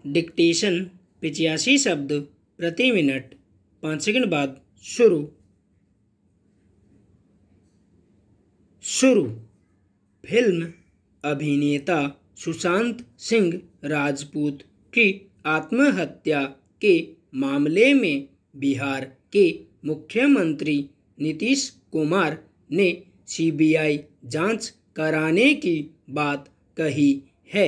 Dictation 85 शब्द प्रति minute. 5 second बाद शुरू। फिल्म अभिनेता सुशांत सिंह राजपूत की आत्महत्या के मामले में बिहार के मुख्यमंत्री नीतीश कुमार ने सीबीआई जांच कराने की बात कही है।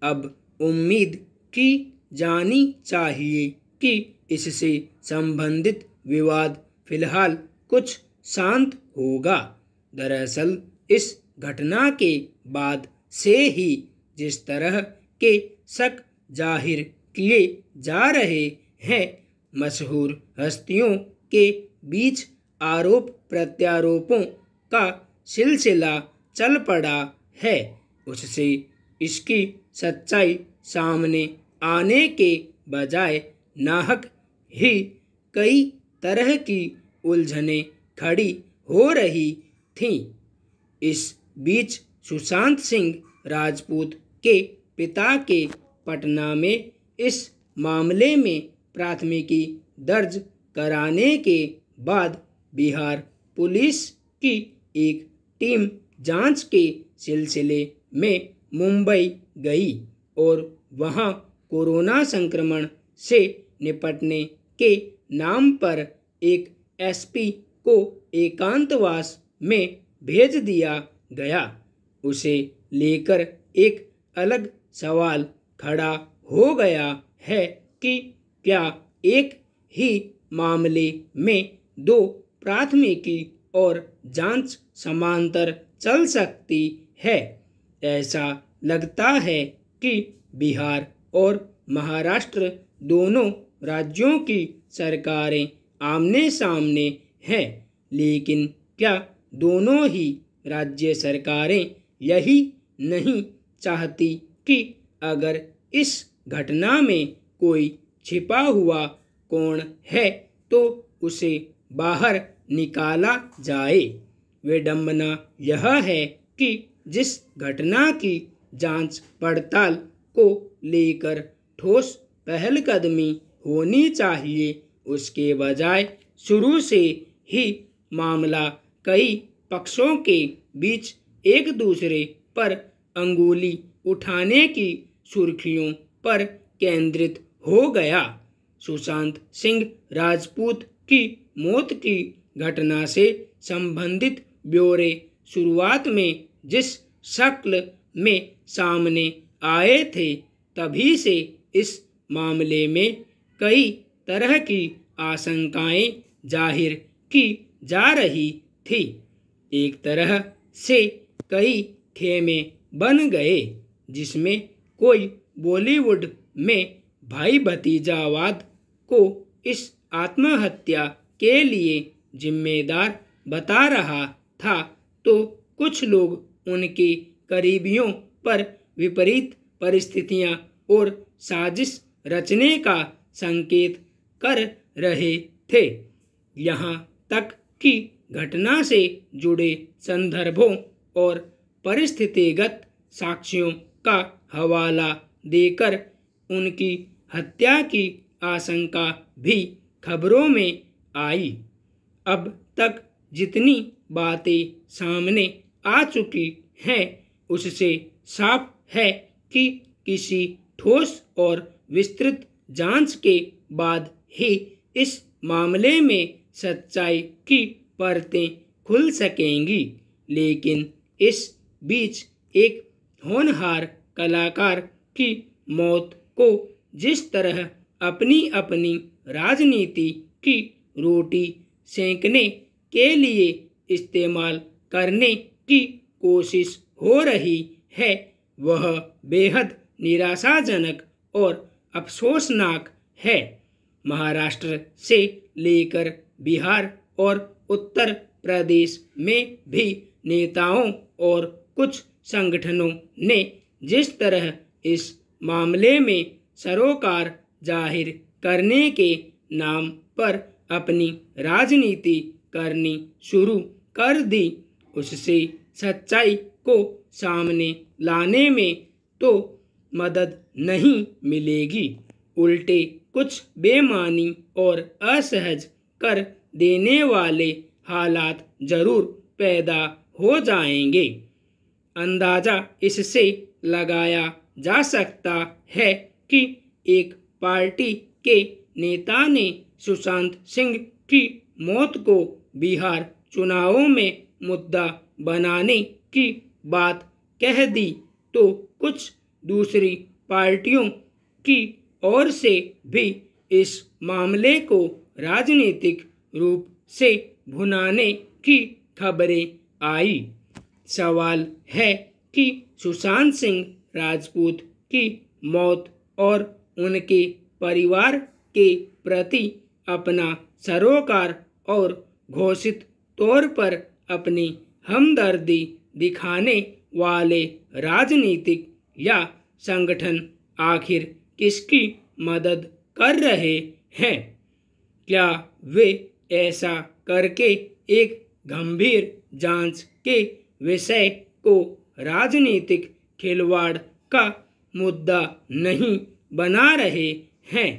अब उम्मीद की जानी चाहिए कि इससे संबंधित विवाद फिलहाल कुछ शांत होगा। दरअसल इस घटना के बाद से ही जिस तरह के शक जाहिर किए जा रहे हैं, मशहूर हस्तियों के बीच आरोप प्रत्यारोपों का सिलसिला चल पड़ा है, उससे इसकी सच्चाई सामने आने के बजाय नाहक ही कई तरह की उलझनें खड़ी हो रही थीं। इस बीच सुशांत सिंह राजपूत के पिता के पटना में इस मामले में प्राथमिकी दर्ज कराने के बाद बिहार पुलिस की एक टीम जांच के सिलसिले में मुंबई गई और वहां कोरोना संक्रमण से निपटने के नाम पर एक एसपी को एकांतवास में भेज दिया गया। उसे लेकर एक अलग सवाल खड़ा हो गया है कि क्या एक ही मामले में दो प्राथमिकी और जांच समांतर चल सकती है। ऐसा लगता है कि बिहार और महाराष्ट्र दोनों राज्यों की सरकारें आमने सामने हैं, लेकिन क्या दोनों ही राज्य सरकारें यही नहीं चाहती कि अगर इस घटना में कोई छिपा हुआ कौन है तो उसे बाहर निकाला जाए। विडंबना यह है कि जिस घटना की जांच पड़ताल को लेकर ठोस पहलकदमी होनी चाहिए, उसके बजाय शुरू से ही मामला कई पक्षों के बीच एक दूसरे पर अंगुली उठाने की सुर्खियों पर केंद्रित हो गया। सुशांत सिंह राजपूत की मौत की घटना से संबंधित ब्यौरे शुरुआत में जिस शक्ल में सामने आए थे, तभी से इस मामले में कई तरह की आशंकाएं जाहिर की जा रही थी। एक तरह से कई खेमे बन गए, जिसमें कोई बॉलीवुड में भाई भतीजावाद को इस आत्महत्या के लिए जिम्मेदार बता रहा था, तो कुछ लोग उनके करीबियों पर विपरीत परिस्थितियां और साजिश रचने का संकेत कर रहे थे। यहाँ तक कि घटना से जुड़े संदर्भों और परिस्थितिगत साक्ष्यों का हवाला देकर उनकी हत्या की आशंका भी खबरों में आई। अब तक जितनी बातें सामने आ चुकी हैं, उससे साफ है कि किसी ठोस और विस्तृत जांच के बाद ही इस मामले में सच्चाई की परतें खुल सकेंगी। लेकिन इस बीच एक होनहार कलाकार की मौत को जिस तरह अपनी अपनी राजनीति की रोटी सेंकने के लिए इस्तेमाल करने की कोशिश हो रही है, वह बेहद निराशाजनक और अफसोसनाक है। महाराष्ट्र से लेकर बिहार और उत्तर प्रदेश में भी नेताओं और कुछ संगठनों ने जिस तरह इस मामले में सरोकार जाहिर करने के नाम पर अपनी राजनीति करनी शुरू कर दी, उससे सच्चाई को सामने लाने में तो मदद नहीं मिलेगी। उल्टे कुछ बेमानी और असहज कर देने वाले हालात जरूर पैदा हो जाएंगे। अंदाजा इससे लगाया जा सकता है कि एक पार्टी के नेता ने सुशांत सिंह की मौत को बिहार चुनावों में मुद्दा बनाने की बात कह दी तो कुछ दूसरी पार्टियों की ओर से भी इस मामले को राजनीतिक रूप से भुनाने की खबरें आई। सवाल है कि सुशांत सिंह राजपूत की मौत और उनके परिवार के प्रति अपना सरोकार और घोषित तौर पर अपनी हमदर्दी दिखाने वाले राजनीतिक या संगठन आखिर किसकी मदद कर रहे हैं? क्या वे ऐसा करके एक गंभीर जांच के विषय को राजनीतिक खिलवाड़ का मुद्दा नहीं बना रहे हैं?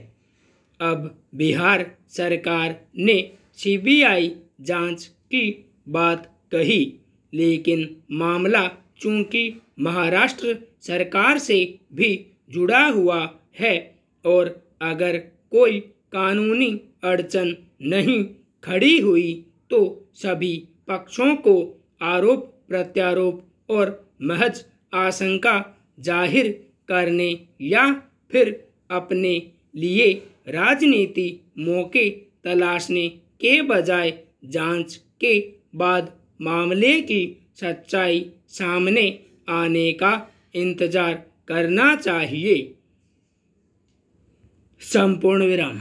अब बिहार सरकार ने सीबीआई जांच की बात कही, लेकिन मामला चूंकि महाराष्ट्र सरकार से भी जुड़ा हुआ है और अगर कोई कानूनी अड़चन नहीं खड़ी हुई तो सभी पक्षों को आरोप प्रत्यारोप और महज आशंका जाहिर करने या फिर अपने लिए राजनीति मौके तलाशने के बजाय जांच के बाद मामले की सच्चाई सामने आने का इंतजार करना चाहिए। संपूर्ण विराम।